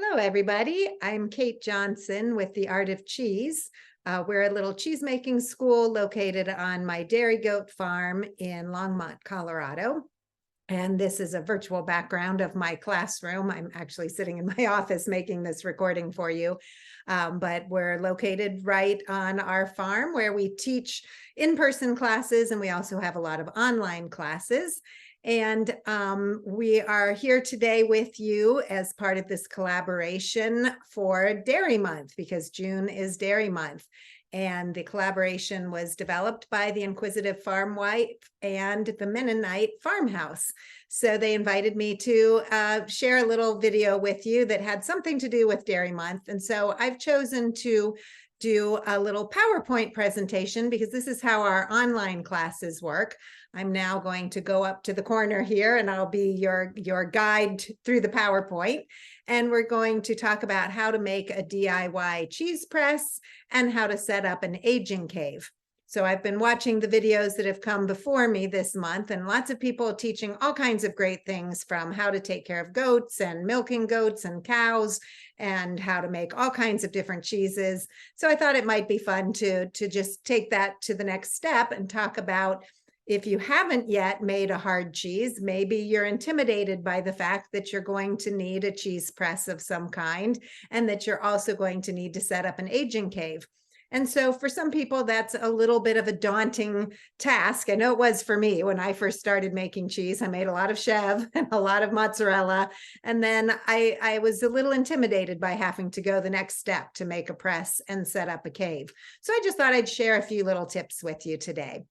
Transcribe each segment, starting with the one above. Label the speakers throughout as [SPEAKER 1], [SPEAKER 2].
[SPEAKER 1] Hello, everybody. I'm Kate Johnson with The Art of Cheese. We're a little cheese making school located on my dairy goat farm in Longmont, Colorado. And this is a virtual background of my classroom. I'm actually sitting in my office making this recording for you. But we're located right on our farm where we teach in-person classes, and we also have a lot of online classes. And we are here today with you as part of this collaboration for Dairy Month, because June is Dairy Month. And the collaboration was developed by the Inquisitive Farm Wife and the Mennonite Farmhouse. So they invited me to share a little video with you that had something to do with Dairy Month. And so I've chosen to do a little PowerPoint presentation because this is how our online classes work. I'm now going to go up to the corner here and I'll be your guide through the PowerPoint. And we're going to talk about how to make a DIY cheese press and how to set up an aging cave. So I've been watching the videos that have come before me this month, and lots of people teaching all kinds of great things, from how to take care of goats and milking goats and cows and how to make all kinds of different cheeses. So I thought it might be fun to just take that to the next step and talk about, if you haven't yet made a hard cheese, maybe you're intimidated by the fact that you're going to need a cheese press of some kind, and that you're also going to need to set up an aging cave. And so for some people, that's a little bit of a daunting task. I know it was for me when I first started making cheese. I made a lot of chev and a lot of mozzarella. And then I was a little intimidated by having to go the next step to make a press and set up a cave. So I just thought I'd share a few little tips with you today.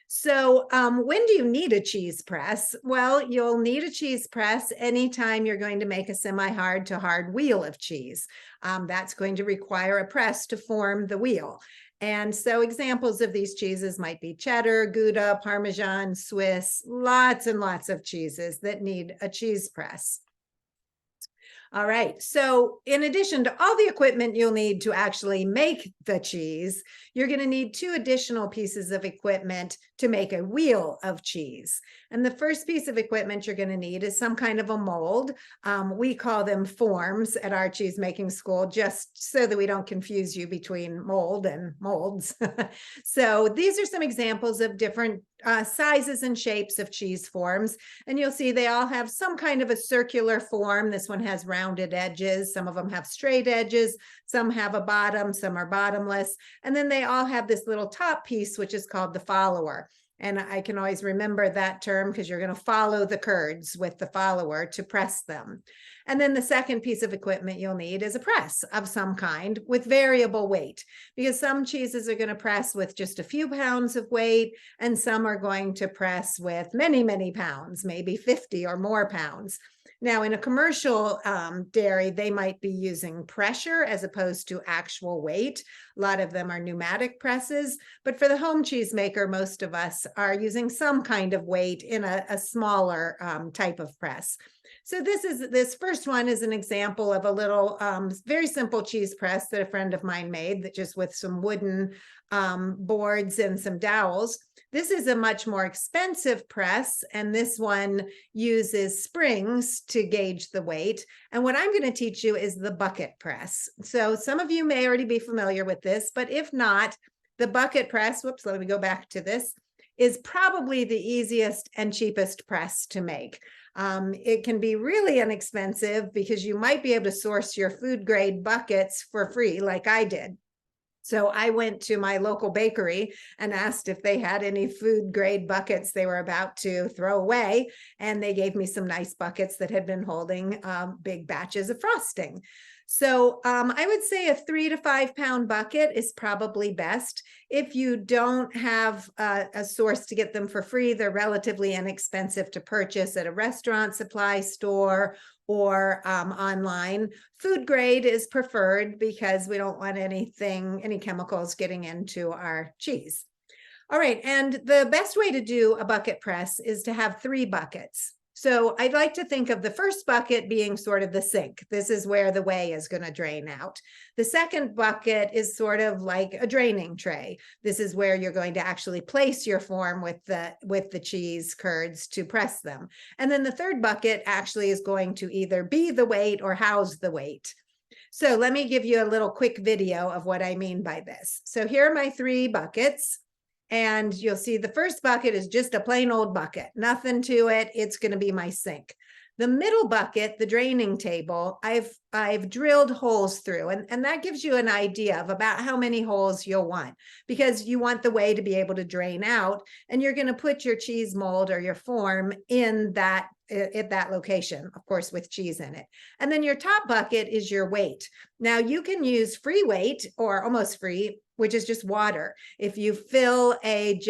[SPEAKER 1] So when do you need a cheese press? Well, you'll need a cheese press anytime you're going to make a semi-hard to hard wheel of cheese. That's going to require a press to form the wheel. And so examples of these cheeses might be cheddar, Gouda, Parmesan, Swiss, lots and lots of cheeses that need a cheese press. All right. So in addition to all the equipment you'll need to actually make the cheese, you're going to need two additional pieces of equipment to make a wheel of cheese. And the first piece of equipment you're going to need is some kind of a mold. We call them forms at our cheese making school, just so that we don't confuse you between mold and molds. So these are some examples of different sizes and shapes of cheese forms. And you'll see they all have some kind of a circular form. This one has rounded edges. Some of them have straight edges. Some have a bottom, some are bottomless. And then they all have this little top piece, which is called the follower. And I can always remember that term because you're going to follow the curds with the follower to press them. And then the second piece of equipment you'll need is a press of some kind with variable weight, because some cheeses are going to press with just a few pounds of weight, and some are going to press with many, many pounds, maybe 50 or more pounds. Now, in a commercial dairy, they might be using pressure as opposed to actual weight. A lot of them are pneumatic presses, but for the home cheese maker, most of us are using some kind of weight in a smaller type of press. So this first one is an example of a little very simple cheese press that a friend of mine made, that just with some wooden boards and some dowels. This is a much more expensive press, and this one uses springs to gauge the weight. And what I'm going to teach you is the bucket press. So some of you may already be familiar with this, but if not, the bucket press, whoops, let me go back to this, is probably the easiest and cheapest press to make. It can be really inexpensive because you might be able to source your food grade buckets for free, like I did. So I went to my local bakery and asked if they had any food grade buckets they were about to throw away. And they gave me some nice buckets that had been holding big batches of frosting. So I would say a 3 to 5 pound bucket is probably best. If you don't have a source to get them for free, they're relatively inexpensive to purchase at a restaurant supply store or online. Food grade is preferred because we don't want any chemicals getting into our cheese. All right, and the best way to do a bucket press is to have 3 buckets. So I'd like to think of the first bucket being sort of the sink. This is where the whey is going to drain out. The second bucket is sort of like a draining tray. This is where you're going to actually place your form with the cheese curds to press them. And then the third bucket actually is going to either be the weight or house the weight. So let me give you a little quick video of what I mean by this. So here are my 3 buckets. And you'll see the first bucket is just a plain old bucket, nothing to it. It's going to be my sink. The middle bucket, the draining table, I've drilled holes through, and that gives you an idea of about how many holes you'll want, because you want the whey to be able to drain out, and you're going to put your cheese mold or your form in that at that location, of course, with cheese in it. And then your top bucket is your weight. Now you can use free weight or almost free, which is just water. If you fill a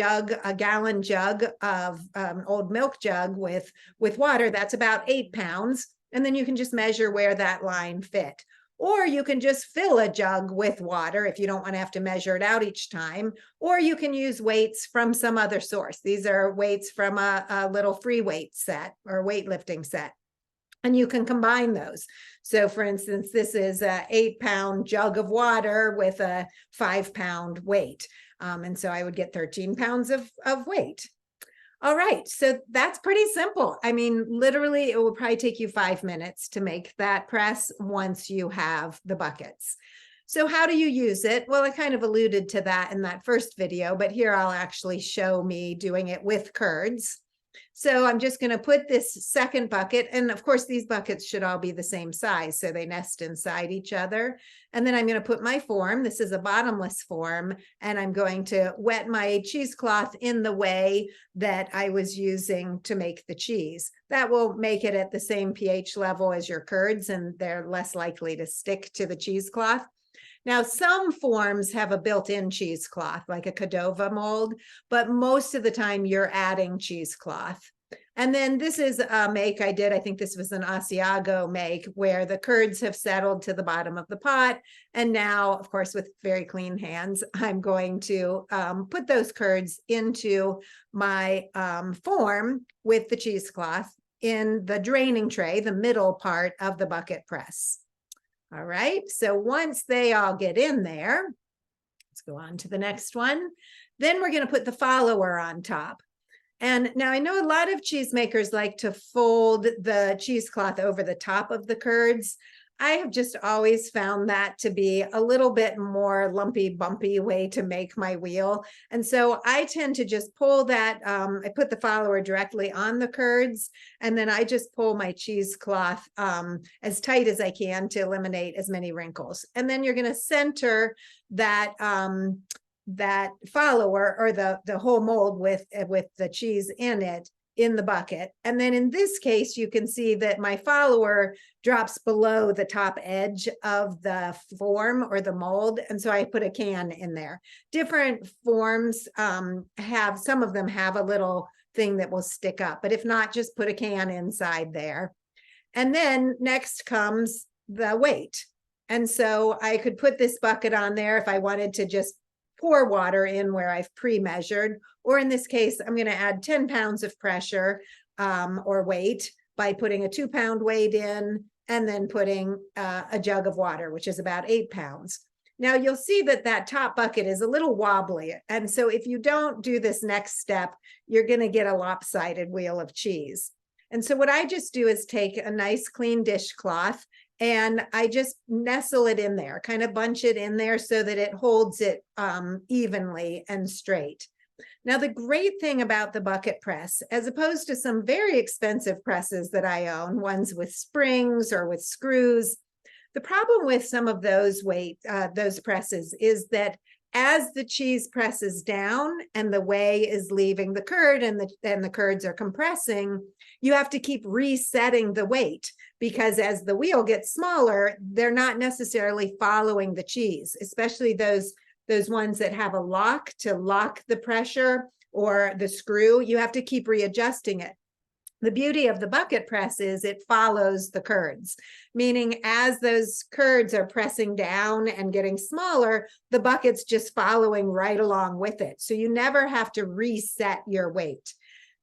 [SPEAKER 1] gallon jug of old milk jug with water, that's about 8 pounds. And then you can just measure where that line fit. Or you can just fill a jug with water if you don't want to have to measure it out each time. Or you can use weights from some other source. These are weights from a little free weight set or weightlifting set. And you can combine those. So for instance, this is a 8-pound jug of water with a 5-pound weight. And so I would get 13 pounds of weight. All right, so that's pretty simple. I mean, literally, it will probably take you 5 minutes to make that press once you have the buckets. So how do you use it? Well, I kind of alluded to that in that first video, but here I'll actually show me doing it with curds. So I'm just going to put this second bucket, and of course these buckets should all be the same size so they nest inside each other. And then I'm going to put my form. This is a bottomless form, and I'm going to wet my cheesecloth in the way that I was using to make the cheese. That will make it at the same pH level as your curds, and they're less likely to stick to the cheesecloth. Now, some forms have a built-in cheesecloth, like a Cordova mold, but most of the time you're adding cheesecloth. And then this is a make I did. I think this was an Asiago make where the curds have settled to the bottom of the pot. And now, of course, with very clean hands, I'm going to put those curds into my form with the cheesecloth in the draining tray, the middle part of the bucket press. All right, so once they all get in there, let's go on to the next one. Then we're going to put the follower on top. And now I know a lot of cheesemakers like to fold the cheesecloth over the top of the curds. I have just always found that to be a little bit more lumpy, bumpy way to make my wheel. And so I tend to just pull that, I put the follower directly on the curds, and then I just pull my cheesecloth as tight as I can to eliminate as many wrinkles. And then you're going to center that that follower or the whole mold with the cheese in it in the bucket. And then in this case, you can see that my follower drops below the top edge of the form or the mold. And so I put a can in there. Different forms have, some of them have a little thing that will stick up, but if not, just put a can inside there. And then next comes the weight. And so I could put this bucket on there if I wanted to just pour water in where I've pre-measured, or in this case, I'm going to add 10 pounds of pressure or weight by putting a 2-pound weight in and then putting a jug of water, which is about 8 pounds. Now you'll see that that top bucket is a little wobbly. And so if you don't do this next step, you're going to get a lopsided wheel of cheese. And so what I just do is take a nice clean dishcloth and I just nestle it in there, kind of bunch it in there so that it holds it evenly and straight. Now, the great thing about the bucket press, as opposed to some very expensive presses that I own, ones with springs or with screws, the problem with some of those presses is that as the cheese presses down and the whey is leaving the curd and the curds are compressing, you have to keep resetting the weight, because as the wheel gets smaller, they're not necessarily following the cheese, especially those ones that have a lock to lock the pressure or the screw. You have to keep readjusting it. The beauty of the bucket press is it follows the curds, meaning as those curds are pressing down and getting smaller, the bucket's just following right along with it. So you never have to reset your weight.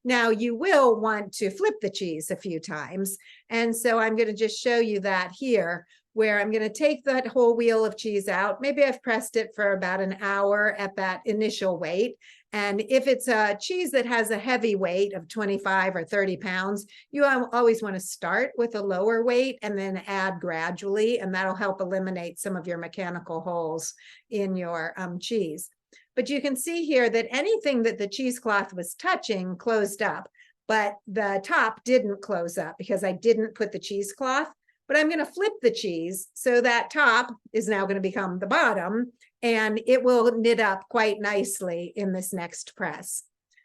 [SPEAKER 1] Now you will want to flip the cheese a few times. And so I'm going to just show you that here, where I'm going to take that whole wheel of cheese out. Maybe I've pressed it for about an hour at that initial weight. And if it's a cheese that has a heavy weight of 25 or 30 pounds, you always want to start with a lower weight and then add gradually, and that'll help eliminate some of your mechanical holes in your cheese. But you can see here that anything that the cheesecloth was touching closed up, but the top didn't close up because I didn't put the cheesecloth. But I'm going to flip the cheese, so that top is now going to become the bottom, and it will knit up quite nicely in this next press.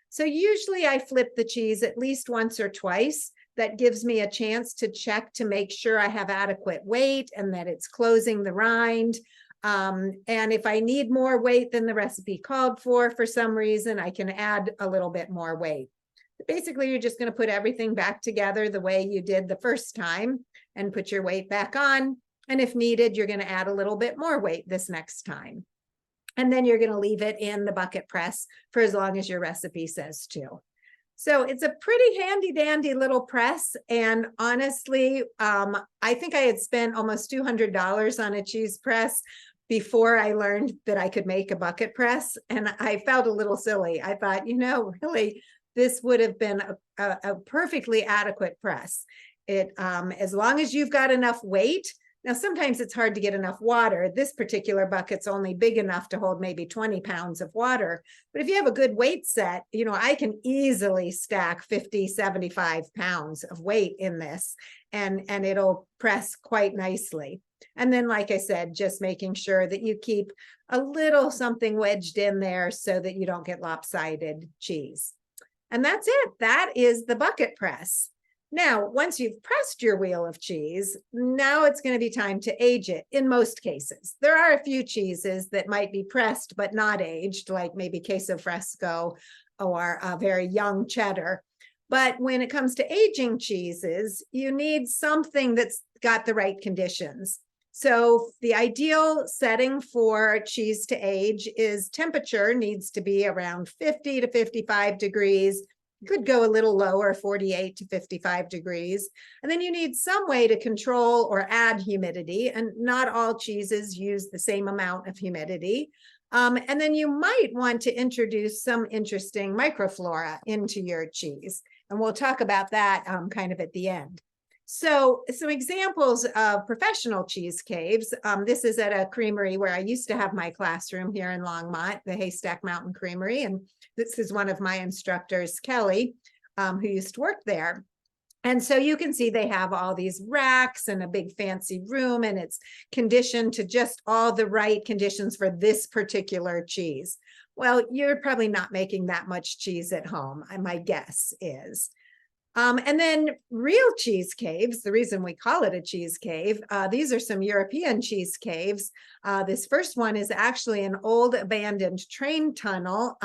[SPEAKER 1] So usually I flip the cheese at least once or twice. That gives me a chance to check to make sure I have adequate weight and that it's closing the rind. And if I need more weight than the recipe called for some reason, I can add a little bit more weight. Basically, you're just going to put everything back together the way you did the first time and put your weight back on. And if needed, you're going to add a little bit more weight this next time. And then you're going to leave it in the bucket press for as long as your recipe says to. So it's a pretty handy dandy little press. And honestly, I think I had spent almost $200 on a cheese press before I learned that I could make a bucket press. And I felt a little silly. I thought, really, this would have been a perfectly adequate press. As long as you've got enough weight. Now, sometimes it's hard to get enough water. This particular bucket's only big enough to hold maybe 20 pounds of water. But if you have a good weight set, I can easily stack 50, 75 pounds of weight in this, and it'll press quite nicely. And then, like I said, just making sure that you keep a little something wedged in there so that you don't get lopsided cheese. And that's it. That is the bucket press. Now, once you've pressed your wheel of cheese, now it's going to be time to age it in most cases. There are a few cheeses that might be pressed but not aged, like maybe queso fresco or a very young cheddar. But when it comes to aging cheeses, you need something that's got the right conditions. So the ideal setting for cheese to age is temperature needs to be around 50 to 55 degrees. Could go a little lower, 48 to 55 degrees. And then you need some way to control or add humidity. And not all cheeses use the same amount of humidity. And then you might want to introduce some interesting microflora into your cheese. And we'll talk about that kind of at the end. So some examples of professional cheese caves. This is at a creamery where I used to have my classroom here in Longmont, the Haystack Mountain Creamery. And this is one of my instructors, Kelly, who used to work there. And so you can see they have all these racks and a big fancy room, and it's conditioned to just all the right conditions for this particular cheese. Well, you're probably not making that much cheese at home, my guess is. And then real cheese caves, the reason we call it a cheese cave, these are some European cheese caves. This first one is actually an old abandoned train tunnel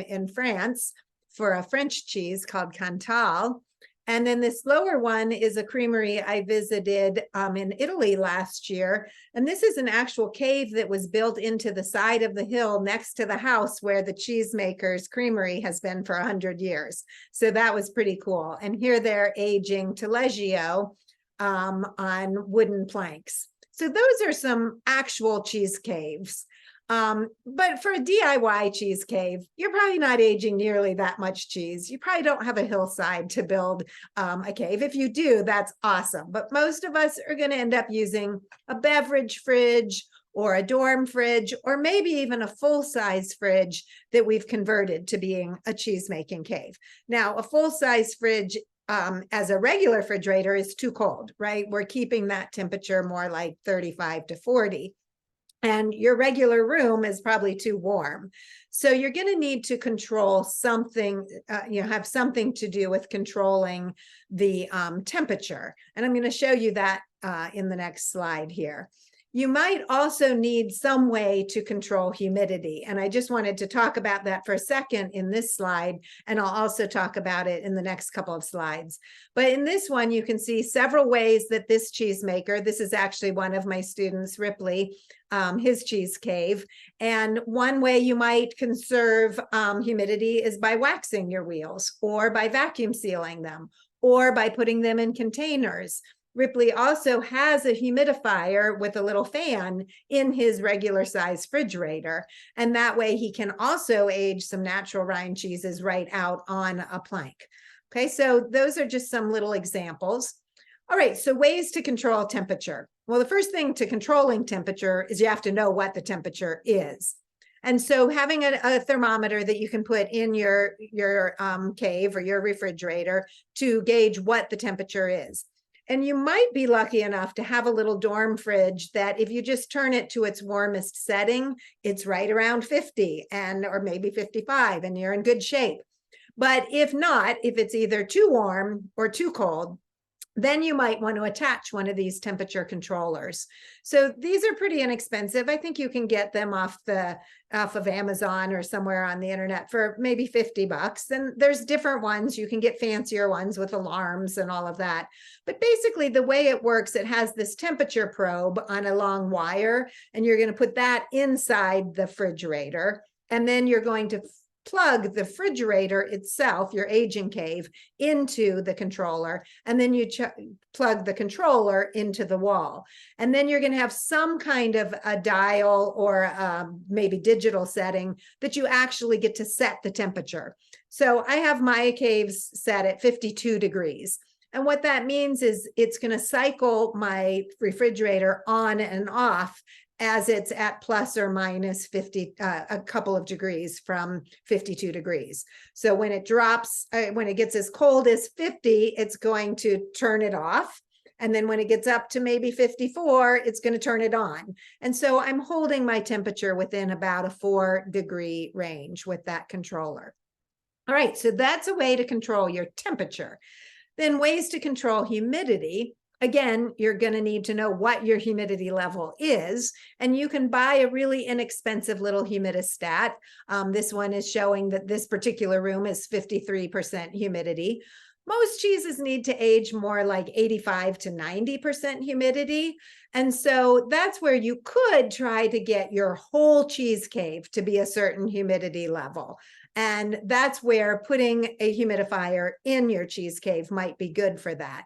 [SPEAKER 1] in France for a French cheese called Cantal. And then this lower one is a creamery I visited in Italy last year. And this is an actual cave that was built into the side of the hill next to the house where the cheesemaker's creamery has been for 100 years. So that was pretty cool. And here they're aging Taleggio on wooden planks. So those are some actual cheese caves. But for a DIY cheese cave, you're probably not aging nearly that much cheese. You probably don't have a hillside to build a cave. If you do, that's awesome. But most of us are going to end up using a beverage fridge or a dorm fridge, or maybe even a full-size fridge that we've converted to being a cheese-making cave. Now, a full-size fridge as a regular refrigerator is too cold, right? We're keeping that temperature more like 35 to 40. And your regular room is probably too warm. So you're going to need to control something, have something to do with controlling the temperature. And I'm going to show you that in the next slide here. You might also need some way to control humidity. And I just wanted to talk about that for a second in this slide, and I'll also talk about it in the next couple of slides. But in this one, you can see several ways that this cheesemaker, this is actually one of my students, Ripley, his cheese cave. And one way you might conserve humidity is by waxing your wheels, or by vacuum sealing them, or by putting them in containers. Ripley also has a humidifier with a little fan in his regular size refrigerator. And that way he can also age some natural rind cheeses right out on a plank. Okay, so those are just some little examples. All right, so ways to control temperature. Well, the first thing to controlling temperature is you have to know what the temperature is. And so having a thermometer that you can put in your cave or your refrigerator to gauge what the temperature is. And you might be lucky enough to have a little dorm fridge that if you just turn it to its warmest setting, it's right around 50 or maybe 55, and you're in good shape. But if not, if it's either too warm or too cold, then you might want to attach one of these temperature controllers. So these are pretty inexpensive. I think you can get them off of Amazon or somewhere on the internet for maybe $50. And there's different ones. You can get fancier ones with alarms and all of that. But basically the way it works, it has this temperature probe on a long wire, and you're going to put that inside the refrigerator. And then you're going to plug the refrigerator itself, your aging cave, into the controller, and then you plug the controller into the wall. And then you're going to have some kind of a dial or maybe digital setting that you actually get to set the temperature. So I have my caves set at 52 degrees. And what that means is it's going to cycle my refrigerator on and off as it's at plus or minus 50, a couple of degrees from 52 degrees. So when it drops, when it gets as cold as 50, it's going to turn it off. And then when it gets up to maybe 54, it's going to turn it on. And so I'm holding my temperature within about a 4-degree range with that controller. All right, so that's a way to control your temperature. Then ways to control humidity. Again, you're going to need to know what your humidity level is, and you can buy a really inexpensive little humidistat. This one is showing that this particular room is 53% humidity. Most cheeses need to age more like 85 to 90% humidity. And so that's where you could try to get your whole cheese cave to be a certain humidity level. And that's where putting a humidifier in your cheese cave might be good for that.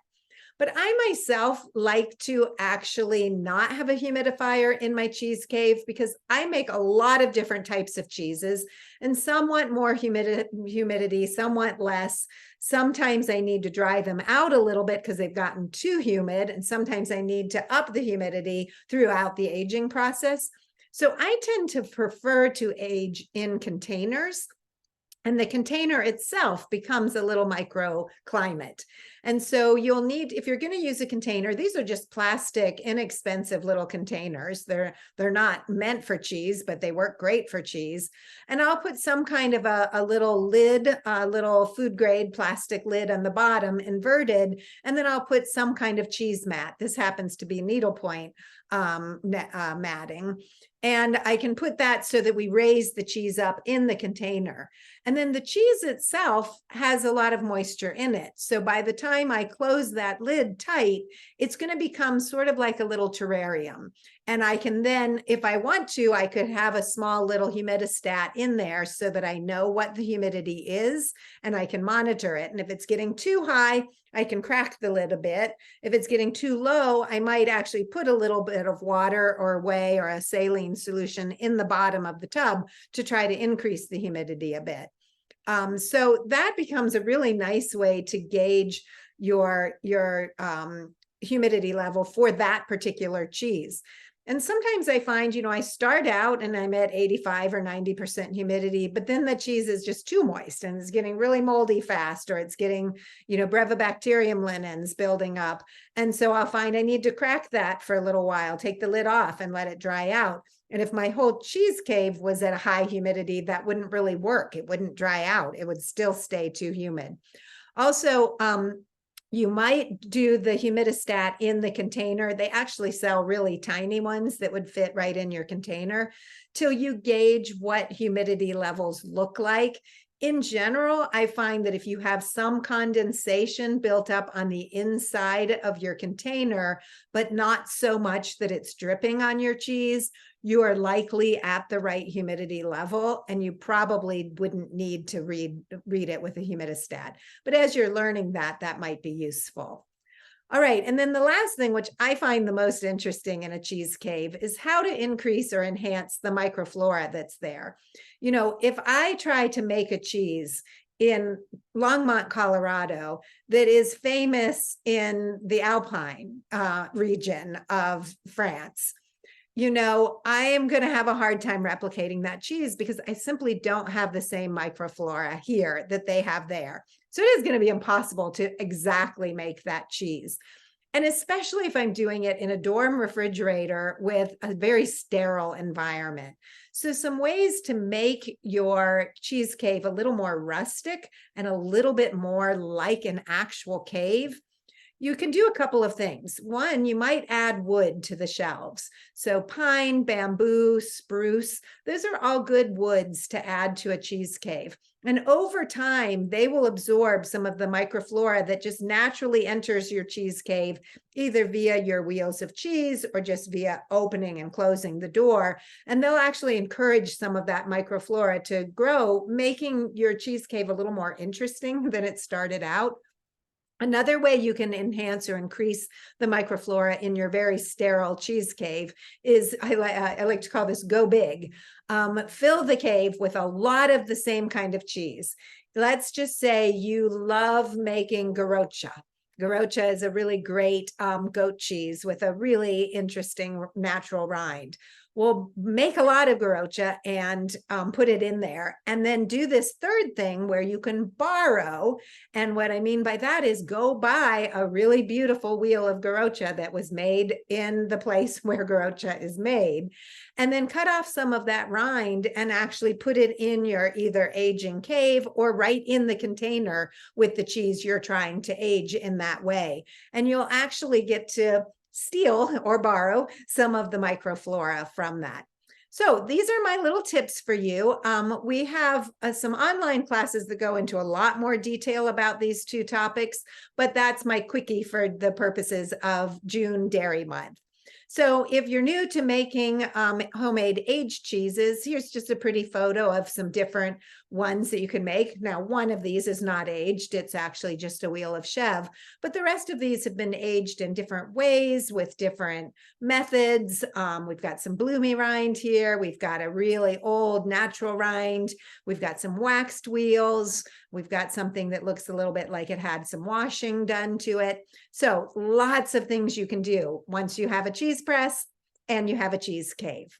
[SPEAKER 1] But I myself like to actually not have a humidifier in my cheese cave because I make a lot of different types of cheeses, and some want more humidity, some want less. Sometimes I need to dry them out a little bit because they've gotten too humid, and sometimes I need to up the humidity throughout the aging process. So I tend to prefer to age in containers. And the container itself becomes a little microclimate. And so you'll need, if you're going to use a container, these are just plastic, inexpensive little containers. They're not meant for cheese, but they work great for cheese. And I'll put some kind of a little lid, a little food grade plastic lid on the bottom, inverted, and then I'll put some kind of cheese mat. This happens to be needlepoint matting. And I can put that so that we raise the cheese up in the container. And then the cheese itself has a lot of moisture in it. So by the time I close that lid tight, it's going to become sort of like a little terrarium. And I can then, if I want to, I could have a small little humidistat in there so that I know what the humidity is and I can monitor it. And if it's getting too high, I can crack the lid a bit. If it's getting too low, I might actually put a little bit of water or whey or a saline solution in the bottom of the tub to try to increase the humidity a bit. So that becomes a really nice way to gauge your humidity level for that particular cheese. And sometimes I find, I start out and I'm at 85 or 90% humidity, but then the cheese is just too moist and it's getting really moldy fast, or it's getting, Brevibacterium linens building up. And so I'll find I need to crack that for a little while, take the lid off and let it dry out. And if my whole cheese cave was at a high humidity, that wouldn't really work. It wouldn't dry out. It would still stay too humid. Also, You might do the humidistat in the container. They actually sell really tiny ones that would fit right in your container till you gauge what humidity levels look like. In general, I find that if you have some condensation built up on the inside of your container, but not so much that it's dripping on your cheese, you are likely at the right humidity level, and you probably wouldn't need to read it with a humidistat. But as you're learning that, that might be useful. All right, and then the last thing, which I find the most interesting in a cheese cave, is how to increase or enhance the microflora that's there. You know, if I try to make a cheese in Longmont, Colorado, that is famous in the Alpine region of France, you know, I am going to have a hard time replicating that cheese because I simply don't have the same microflora here that they have there. So it is going to be impossible to exactly make that cheese. And especially if I'm doing it in a dorm refrigerator with a very sterile environment. So some ways to make your cheese cave a little more rustic and a little bit more like an actual cave. You can do a couple of things. One, you might add wood to the shelves. So pine, bamboo, spruce, those are all good woods to add to a cheese cave. And over time, they will absorb some of the microflora that just naturally enters your cheese cave, either via your wheels of cheese or just via opening and closing the door. And they'll actually encourage some of that microflora to grow, making your cheese cave a little more interesting than it started out. Another way you can enhance or increase the microflora in your very sterile cheese cave is, I like to call this go big. Fill the cave with a lot of the same kind of cheese. Let's just say you love making garrocha. Garrocha is a really great goat cheese with a really interesting natural rind. We'll make a lot of garrocha and put it in there, and then do this third thing where you can borrow. And what I mean by that is go buy a really beautiful wheel of garrocha that was made in the place where garrocha is made, and then cut off some of that rind and actually put it in your either aging cave or right in the container with the cheese you're trying to age in that way. And you'll actually get to steal or borrow some of the microflora from that. So these are my little tips for you. We have some online classes that go into a lot more detail about these two topics, but that's my quickie for the purposes of June Dairy Month. So if you're new to making homemade aged cheeses, here's just a pretty photo of some different ones that you can make. Now, one of these is not aged. It's actually just a wheel of Chev, but the rest of these have been aged in different ways with different methods. We've got some bloomy rind here. We've got a really old natural rind. We've got some waxed wheels. We've got something that looks a little bit like it had some washing done to it. So lots of things you can do once you have a cheese press and you have a cheese cave.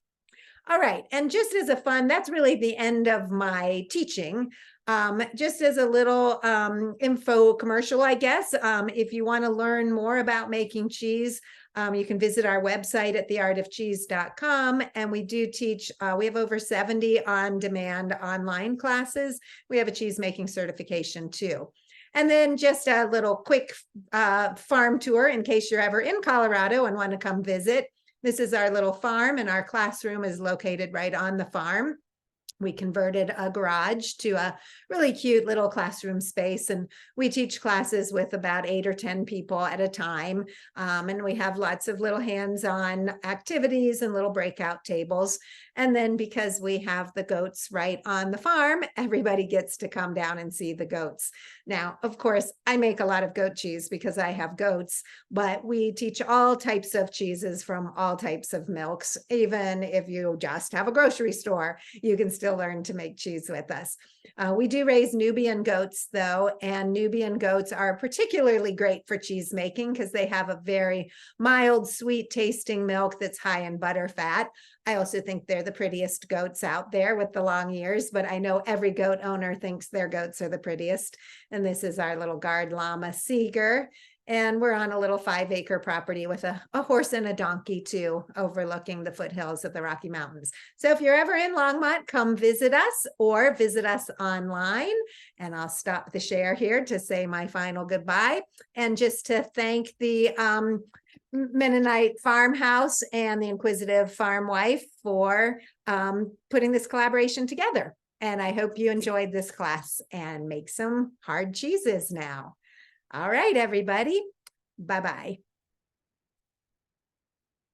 [SPEAKER 1] All right, and just as a fun, that's really the end of my teaching. Just as a little info commercial, I guess, if you want to learn more about making cheese, you can visit our website at theartofcheese.com. And we do teach, we have over 70 on-demand online classes. We have a cheese making certification too. And then just a little quick farm tour in case you're ever in Colorado and want to come visit. This is our little farm, and our classroom is located right on the farm. We converted a garage to a really cute little classroom space, and we teach classes with about 8 or 10 people at a time. And we have lots of little hands-on activities and little breakout tables. And then because we have the goats right on the farm, everybody gets to come down and see the goats. Now, of course, I make a lot of goat cheese because I have goats, but we teach all types of cheeses from all types of milks. Even if you just have a grocery store, you can still learn to make cheese with us. We do raise Nubian goats though, and Nubian goats are particularly great for cheese making because they have a very mild, sweet tasting milk that's high in butter fat. I also think they're the prettiest goats out there with the long ears, but I know every goat owner thinks their goats are the prettiest. And this is our little guard llama, Seeger. And we're on a little 5-acre property with a horse and a donkey too, overlooking the foothills of the Rocky Mountains. So if you're ever in Longmont, come visit us or visit us online. And I'll stop the share here to say my final goodbye and just to thank the Mennonite Farmhouse and the Inquisitive Farm Wife for putting this collaboration together. And I hope you enjoyed this class and make some hard cheeses now. All right, everybody. Bye-bye.